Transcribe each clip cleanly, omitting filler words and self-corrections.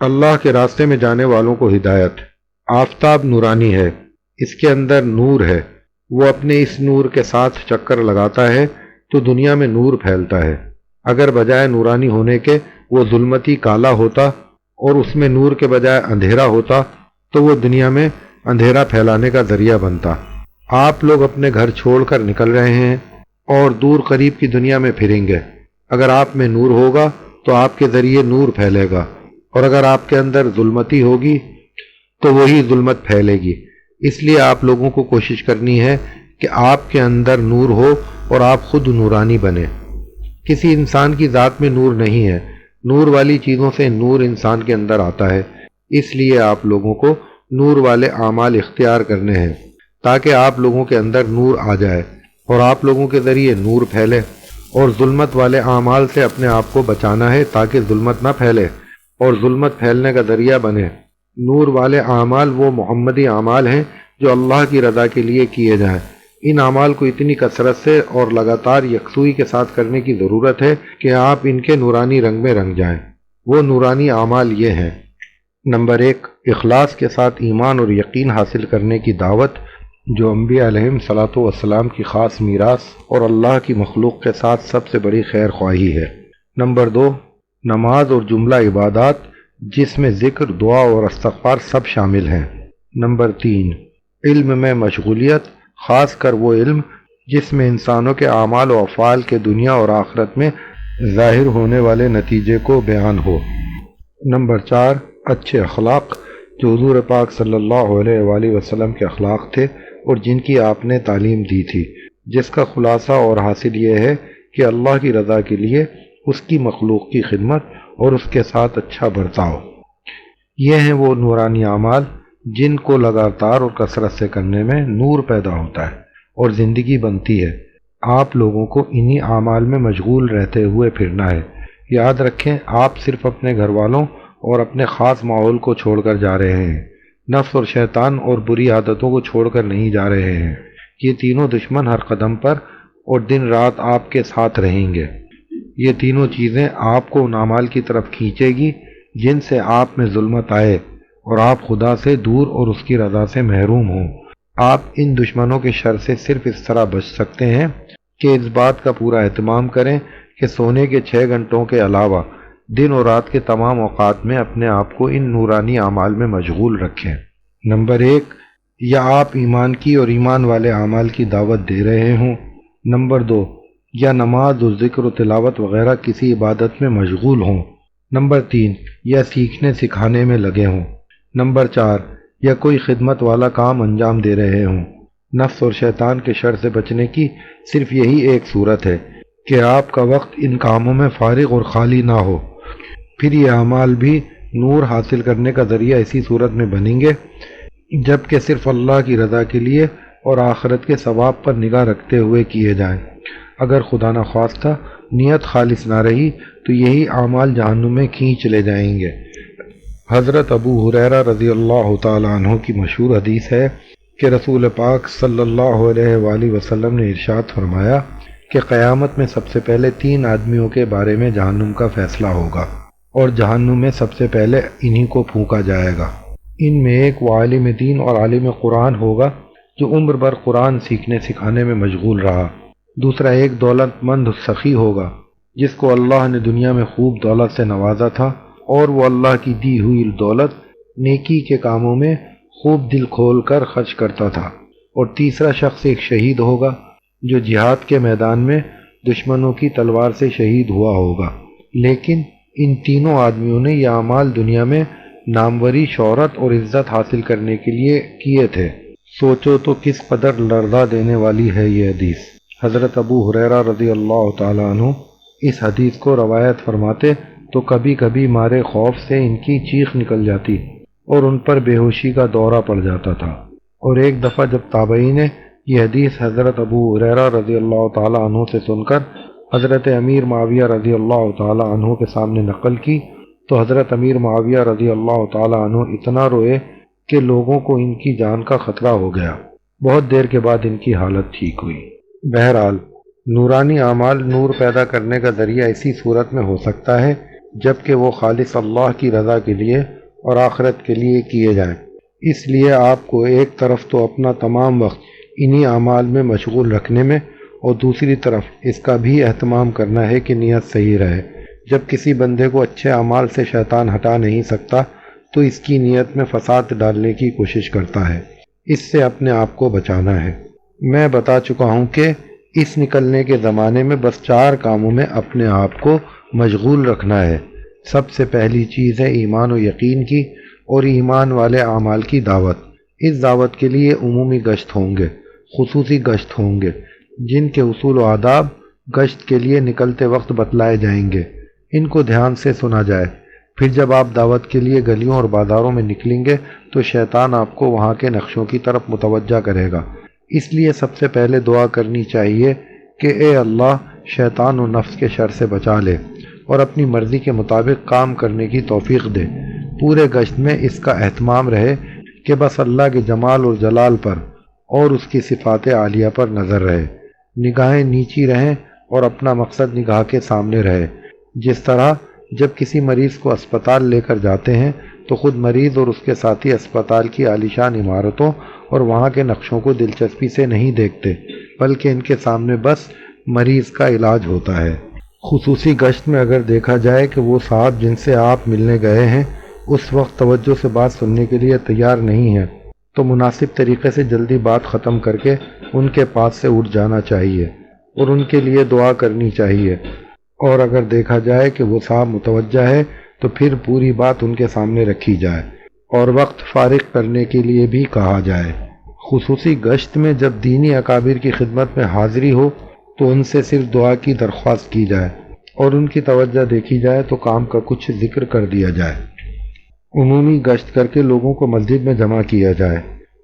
اللہ کے راستے میں جانے والوں کو ہدایت۔ آفتاب نورانی ہے، اس کے اندر نور ہے، وہ اپنے اس نور کے ساتھ چکر لگاتا ہے تو دنیا میں نور پھیلتا ہے۔ اگر بجائے نورانی ہونے کے وہ ظلمتی کالا ہوتا اور اس میں نور کے بجائے اندھیرا ہوتا تو وہ دنیا میں اندھیرا پھیلانے کا ذریعہ بنتا۔ آپ لوگ اپنے گھر چھوڑ کر نکل رہے ہیں اور دور قریب کی دنیا میں پھریں گے۔ اگر آپ میں نور ہوگا تو آپ کے ذریعے نور پھیلے گا، اور اگر آپ کے اندر ظلمتی ہوگی تو وہی ظلمت پھیلے گی۔ اس لیے آپ لوگوں کو کوشش کرنی ہے کہ آپ کے اندر نور ہو اور آپ خود نورانی بنے۔ کسی انسان کی ذات میں نور نہیں ہے، نور والی چیزوں سے نور انسان کے اندر آتا ہے۔ اس لیے آپ لوگوں کو نور والے اعمال اختیار کرنے ہیں تاکہ آپ لوگوں کے اندر نور آ جائے اور آپ لوگوں کے ذریعے نور پھیلے، اور ظلمت والے اعمال سے اپنے آپ کو بچانا ہے تاکہ ظلمت نہ پھیلے اور ظلمت پھیلنے کا ذریعہ بنے۔ نور والے اعمال وہ محمدی اعمال ہیں جو اللہ کی رضا کے لیے کیے جائیں۔ ان اعمال کو اتنی کثرت سے اور لگاتار یکسوئی کے ساتھ کرنے کی ضرورت ہے کہ آپ ان کے نورانی رنگ میں رنگ جائیں۔ وہ نورانی اعمال یہ ہیں: نمبر 1، اخلاص کے ساتھ ایمان اور یقین حاصل کرنے کی دعوت، جو انبیاء علیہم صلاۃ والسلام کی خاص میراث اور اللہ کی مخلوق کے ساتھ سب سے بڑی خیر خواہی ہے۔ نمبر 2، نماز اور جملہ عبادات جس میں ذکر، دعا اور استغفار سب شامل ہیں۔ نمبر 3، علم میں مشغولیت، خاص کر وہ علم جس میں انسانوں کے اعمال و افعال کے دنیا اور آخرت میں ظاہر ہونے والے نتیجے کو بیان ہو۔ نمبر 4، اچھے اخلاق جو حضور پاک صلی اللہ علیہ وآلہ وسلم کے اخلاق تھے اور جن کی آپ نے تعلیم دی تھی، جس کا خلاصہ اور حاصل یہ ہے کہ اللہ کی رضا کے لیے اس کی مخلوق کی خدمت اور اس کے ساتھ اچھا برتاؤ۔ یہ ہیں وہ نورانی اعمال جن کو لگاتار اور کثرت سے کرنے میں نور پیدا ہوتا ہے اور زندگی بنتی ہے۔ آپ لوگوں کو انہی اعمال میں مشغول رہتے ہوئے پھرنا ہے۔ یاد رکھیں، آپ صرف اپنے گھر والوں اور اپنے خاص ماحول کو چھوڑ کر جا رہے ہیں، نفس اور شیطان اور بری عادتوں کو چھوڑ کر نہیں جا رہے ہیں۔ یہ تینوں دشمن ہر قدم پر اور دن رات آپ کے ساتھ رہیں گے۔ یہ تینوں چیزیں آپ کو ان اعمال کی طرف کھینچے گی جن سے آپ میں ظلمت آئے اور آپ خدا سے دور اور اس کی رضا سے محروم ہوں۔ آپ ان دشمنوں کے شر سے صرف اس طرح بچ سکتے ہیں کہ اس بات کا پورا اہتمام کریں کہ سونے کے 6 گھنٹوں کے علاوہ دن اور رات کے تمام اوقات میں اپنے آپ کو ان نورانی اعمال میں مشغول رکھیں۔ نمبر 1، یا آپ ایمان کی اور ایمان والے اعمال کی دعوت دے رہے ہوں۔ نمبر 2، یا نماز و ذکر و تلاوت وغیرہ کسی عبادت میں مشغول ہوں۔ نمبر 3، یا سیکھنے سکھانے میں لگے ہوں۔ نمبر 4، یا کوئی خدمت والا کام انجام دے رہے ہوں۔ نفس اور شیطان کے شر سے بچنے کی صرف یہی ایک صورت ہے کہ آپ کا وقت ان کاموں میں فارغ اور خالی نہ ہو۔ پھر یہ اعمال بھی نور حاصل کرنے کا ذریعہ اسی صورت میں بنیں گے جبکہ صرف اللہ کی رضا کے لیے اور آخرت کے ثواب پر نگاہ رکھتے ہوئے کیے جائیں۔ اگر خدا نخواستہ نیت خالص نہ رہی تو یہی اعمال جہنم میں کھینچ لے جائیں گے۔ حضرت ابو ہریرہ رضی اللہ تعالی عنہ کی مشہور حدیث ہے کہ رسول پاک صلی اللہ علیہ وآلہ وسلم نے ارشاد فرمایا کہ قیامت میں سب سے پہلے 3 آدمیوں کے بارے میں جہنم کا فیصلہ ہوگا اور جہنم میں سب سے پہلے انہی کو پھونکا جائے گا۔ ان میں ایک وہ عالم دین اور عالم قرآن ہوگا جو عمر بھر قرآن سیکھنے سکھانے میں مشغول رہا۔ دوسرا ایک دولت مند سخی ہوگا جس کو اللہ نے دنیا میں خوب دولت سے نوازا تھا اور وہ اللہ کی دی ہوئی دولت نیکی کے کاموں میں خوب دل کھول کر خرچ کرتا تھا۔ اور تیسرا شخص ایک شہید ہوگا جو جہاد کے میدان میں دشمنوں کی تلوار سے شہید ہوا ہوگا۔ لیکن ان تینوں آدمیوں نے یہ اعمال دنیا میں ناموری، شہرت اور عزت حاصل کرنے کے لیے کیے تھے۔ سوچو تو کس قدر لرزا دینے والی ہے یہ حدیث۔ حضرت ابو ہریرہ رضی اللہ تعالی عنہ اس حدیث کو روایت فرماتے تو کبھی کبھی مارے خوف سے ان کی چیخ نکل جاتی اور ان پر بے ہوشی کا دورہ پڑ جاتا تھا۔ اور ایک دفعہ جب تابعین نے یہ حدیث حضرت ابو ہریرہ رضی اللہ تعالی عنہ سے سن کر حضرت امیر معاویہ رضی اللہ تعالی عنہ کے سامنے نقل کی تو حضرت امیر معاویہ رضی اللہ تعالی عنہ اتنا روئے کہ لوگوں کو ان کی جان کا خطرہ ہو گیا۔ بہت دیر کے بعد ان کی حالت ٹھیک ہوئی۔ بہرحال نورانی اعمال نور پیدا کرنے کا ذریعہ اسی صورت میں ہو سکتا ہے جبکہ وہ خالص اللہ کی رضا کے لیے اور آخرت کے لیے کیے جائیں۔ اس لیے آپ کو ایک طرف تو اپنا تمام وقت انہی اعمال میں مشغول رکھنے میں اور دوسری طرف اس کا بھی اہتمام کرنا ہے کہ نیت صحیح رہے۔ جب کسی بندے کو اچھے اعمال سے شیطان ہٹا نہیں سکتا تو اس کی نیت میں فساد ڈالنے کی کوشش کرتا ہے۔ اس سے اپنے آپ کو بچانا ہے۔ میں بتا چکا ہوں کہ اس نکلنے کے زمانے میں بس 4 کاموں میں اپنے آپ کو مشغول رکھنا ہے۔ سب سے پہلی چیز ہے ایمان و یقین کی اور ایمان والے اعمال کی دعوت۔ اس دعوت کے لیے عمومی گشت ہوں گے، خصوصی گشت ہوں گے، جن کے اصول و آداب گشت کے لیے نکلتے وقت بتلائے جائیں گے۔ ان کو دھیان سے سنا جائے۔ پھر جب آپ دعوت کے لیے گلیوں اور بازاروں میں نکلیں گے تو شیطان آپ کو وہاں کے نقشوں کی طرف متوجہ کرے گا۔ اس لیے سب سے پہلے دعا کرنی چاہیے کہ اے اللہ شیطان و نفس کے شر سے بچا لے اور اپنی مرضی کے مطابق کام کرنے کی توفیق دے۔ پورے گشت میں اس کا اہتمام رہے کہ بس اللہ کے جمال اور جلال پر اور اس کی صفات عالیہ پر نظر رہے، نگاہیں نیچی رہیں اور اپنا مقصد نگاہ کے سامنے رہے۔ جس طرح جب کسی مریض کو اسپتال لے کر جاتے ہیں تو خود مریض اور اس کے ساتھی اسپتال کی عالیشان عمارتوں اور وہاں کے نقشوں کو دلچسپی سے نہیں دیکھتے، بلکہ ان کے سامنے بس مریض کا علاج ہوتا ہے۔ خصوصی گشت میں اگر دیکھا جائے کہ وہ صاحب جن سے آپ ملنے گئے ہیں اس وقت توجہ سے بات سننے کے لیے تیار نہیں ہے تو مناسب طریقے سے جلدی بات ختم کر کے ان کے پاس سے اٹھ جانا چاہیے اور ان کے لیے دعا کرنی چاہیے، اور اگر دیکھا جائے کہ وہ صاحب متوجہ ہے تو پھر پوری بات ان کے سامنے رکھی جائے اور وقت فارغ کرنے کے لیے بھی کہا جائے۔ خصوصی گشت میں جب دینی اکابر کی خدمت میں حاضری ہو تو ان سے صرف دعا کی درخواست کی جائے اور ان کی توجہ دیکھی جائے تو کام کا کچھ ذکر کر دیا جائے۔ عمومی گشت کر کے لوگوں کو مسجد میں جمع کیا جائے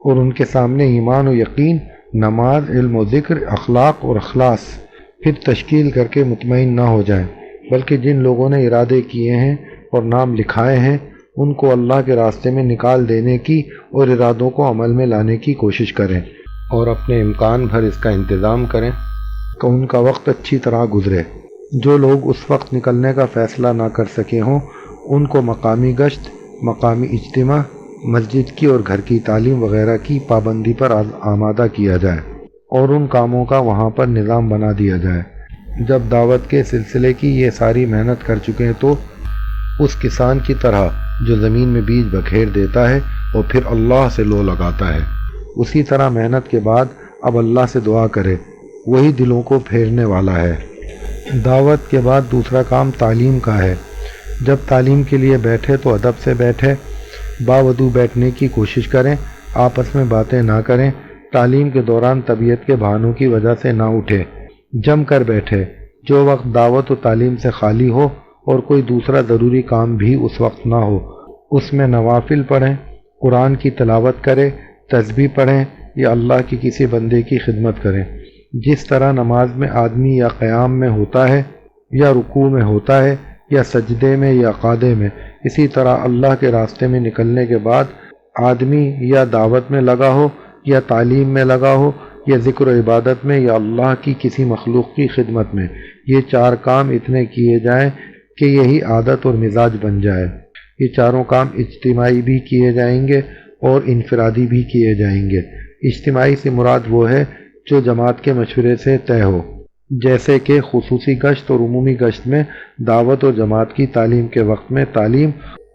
اور ان کے سامنے ایمان و یقین، نماز، علم و ذکر، اخلاق اور اخلاص پھر تشکیل کر کے مطمئن نہ ہو جائیں، بلکہ جن لوگوں نے ارادے کیے ہیں اور نام لکھائے ہیں ان کو اللہ کے راستے میں نکال دینے کی اور ارادوں کو عمل میں لانے کی کوشش کریں اور اپنے امکان بھر اس کا انتظام کریں کہ ان کا وقت اچھی طرح گزرے۔ جو لوگ اس وقت نکلنے کا فیصلہ نہ کر سکے ہوں ان کو مقامی گشت، مقامی اجتماع، مسجد کی اور گھر کی تعلیم وغیرہ کی پابندی پر آمادہ کیا جائے اور ان کاموں کا وہاں پر نظام بنا دیا جائے۔ جب دعوت کے سلسلے کی یہ ساری محنت کر چکے ہیں تو اس کسان کی طرح جو زمین میں بیج بکھیر دیتا ہے اور پھر اللہ سے لو لگاتا ہے، اسی طرح محنت کے بعد اب اللہ سے دعا کرے، وہی دلوں کو پھیرنے والا ہے۔ دعوت کے بعد دوسرا کام تعلیم کا ہے۔ جب تعلیم کے لیے بیٹھے تو ادب سے بیٹھے، باوضو بیٹھنے کی کوشش کریں، آپس میں باتیں نہ کریں، تعلیم کے دوران طبیعت کے بہانوں کی وجہ سے نہ اٹھے، جم کر بیٹھے۔ جو وقت دعوت و تعلیم سے خالی ہو اور کوئی دوسرا ضروری کام بھی اس وقت نہ ہو، اس میں نوافل پڑھیں، قرآن کی تلاوت کریں، تسبیح پڑھیں یا اللہ کی کسی بندے کی خدمت کریں۔ جس طرح نماز میں آدمی یا قیام میں ہوتا ہے یا رکوع میں ہوتا ہے یا سجدے میں یا قعدے میں، اسی طرح اللہ کے راستے میں نکلنے کے بعد آدمی یا دعوت میں لگا ہو یا تعلیم میں لگا ہو یا ذکر و عبادت میں یا اللہ کی کسی مخلوق کی خدمت میں، یہ 4 کام اتنے کیے جائیں کہ یہی عادت اور مزاج بن جائے۔ یہ چاروں کام اجتماعی بھی کیے جائیں گے اور انفرادی بھی کیے جائیں گے۔ اجتماعی سے مراد وہ ہے جو جماعت کے مشورے سے طے ہو، جیسے کہ خصوصی گشت اور عمومی گشت میں دعوت اور جماعت کی تعلیم کے وقت میں تعلیم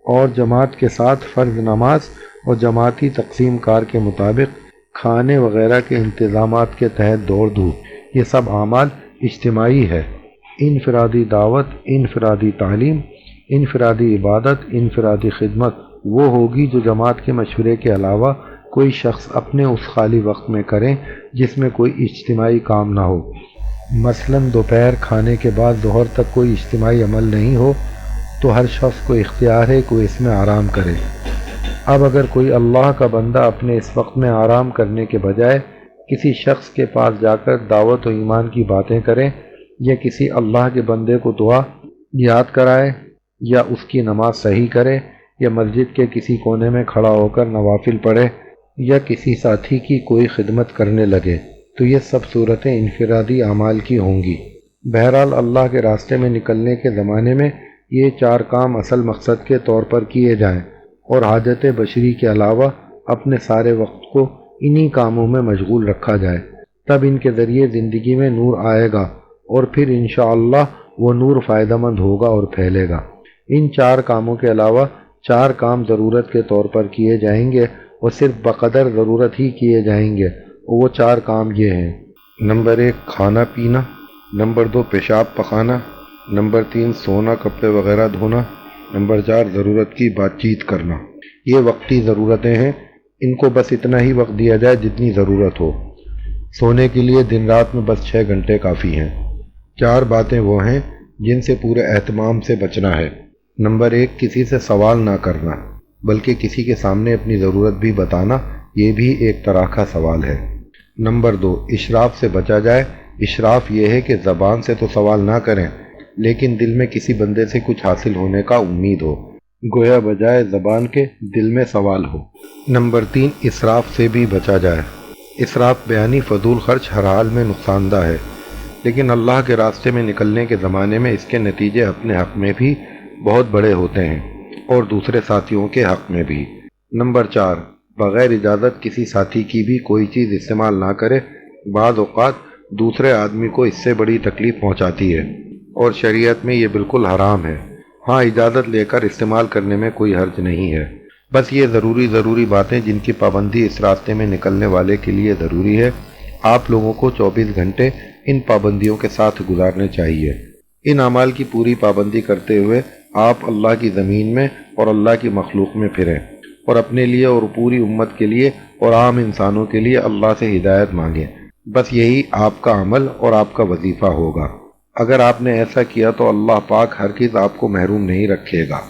اور جماعت کے ساتھ فرض نماز اور جماعتی تقسیم کار کے مطابق کھانے وغیرہ کے انتظامات کے تحت دوڑ دھوپ، یہ سب اعمال اجتماعی ہے۔ انفرادی دعوت، انفرادی تعلیم، انفرادی عبادت، انفرادی خدمت وہ ہوگی جو جماعت کے مشورے کے علاوہ کوئی شخص اپنے اس خالی وقت میں کرے جس میں کوئی اجتماعی کام نہ ہو۔ مثلا دوپہر کھانے کے بعد ظہر تک کوئی اجتماعی عمل نہیں ہو تو ہر شخص کو اختیار ہے کہ وہ اس میں آرام کرے۔ اب اگر کوئی اللہ کا بندہ اپنے اس وقت میں آرام کرنے کے بجائے کسی شخص کے پاس جا کر دعوت و ایمان کی باتیں کرے یا کسی اللہ کے بندے کو دعا یاد کرائے یا اس کی نماز صحیح کرے یا مسجد کے کسی کونے میں کھڑا ہو کر نوافل پڑھے یا کسی ساتھی کی کوئی خدمت کرنے لگے تو یہ سب صورتیں انفرادی اعمال کی ہوں گی۔ بہرحال اللہ کے راستے میں نکلنے کے زمانے میں یہ 4 کام اصل مقصد کے طور پر کیے جائیں اور حاجت بشری کے علاوہ اپنے سارے وقت کو انہی کاموں میں مشغول رکھا جائے، تب ان کے ذریعے زندگی میں نور آئے گا اور پھر انشاءاللہ وہ نور فائدہ مند ہوگا اور پھیلے گا۔ ان 4 کاموں کے علاوہ 4 کام ضرورت کے طور پر کیے جائیں گے اور صرف بقدر ضرورت ہی کیے جائیں گے، اور وہ 4 کام یہ ہیں: نمبر 1 کھانا پینا، نمبر 2 پیشاب پخانا، نمبر 3 سونا کپڑے وغیرہ دھونا، نمبر 4 ضرورت کی بات چیت کرنا۔ یہ وقتی ضرورتیں ہیں، ان کو بس اتنا ہی وقت دیا جائے جتنی ضرورت ہو۔ سونے کے لیے دن رات میں بس 6 گھنٹے کافی ہیں۔ 4 باتیں وہ ہیں جن سے پورے اہتمام سے بچنا ہے۔ نمبر 1 کسی سے سوال نہ کرنا، بلکہ کسی کے سامنے اپنی ضرورت بھی بتانا، یہ بھی ایک طرح کا سوال ہے۔ نمبر 2 اشراف سے بچا جائے۔ اشراف یہ ہے کہ زبان سے تو سوال نہ کریں، لیکن دل میں کسی بندے سے کچھ حاصل ہونے کا امید ہو، گویا بجائے زبان کے دل میں سوال ہو۔ نمبر 3 اسراف سے بھی بچا جائے۔ اسراف بیانی فضول خرچ ہر حال میں نقصان دہ ہے، لیکن اللہ کے راستے میں نکلنے کے زمانے میں اس کے نتیجے اپنے حق میں بھی بہت بڑے ہوتے ہیں اور دوسرے ساتھیوں کے حق میں بھی۔ نمبر 4 بغیر اجازت کسی ساتھی کی بھی کوئی چیز استعمال نہ کرے۔ بعض اوقات دوسرے آدمی کو اس سے بڑی تکلیف پہنچاتی ہے اور شریعت میں یہ بالکل حرام ہے۔ ہاں اجازت لے کر استعمال کرنے میں کوئی حرج نہیں ہے، بس یہ ضروری باتیں جن کی پابندی اس راستے میں نکلنے والے کے لیے ضروری ہے، آپ لوگوں کو 24 گھنٹے ان پابندیوں کے ساتھ گزارنے چاہیے۔ ان اعمال کی پوری پابندی کرتے ہوئے آپ اللہ کی زمین میں اور اللہ کی مخلوق میں پھریں اور اپنے لیے اور پوری امت کے لیے اور عام انسانوں کے لیے اللہ سے ہدایت مانگیں۔ بس یہی آپ کا عمل اور آپ کا وظیفہ ہوگا۔ اگر آپ نے ایسا کیا تو اللہ پاک ہرگز آپ کو محروم نہیں رکھے گا۔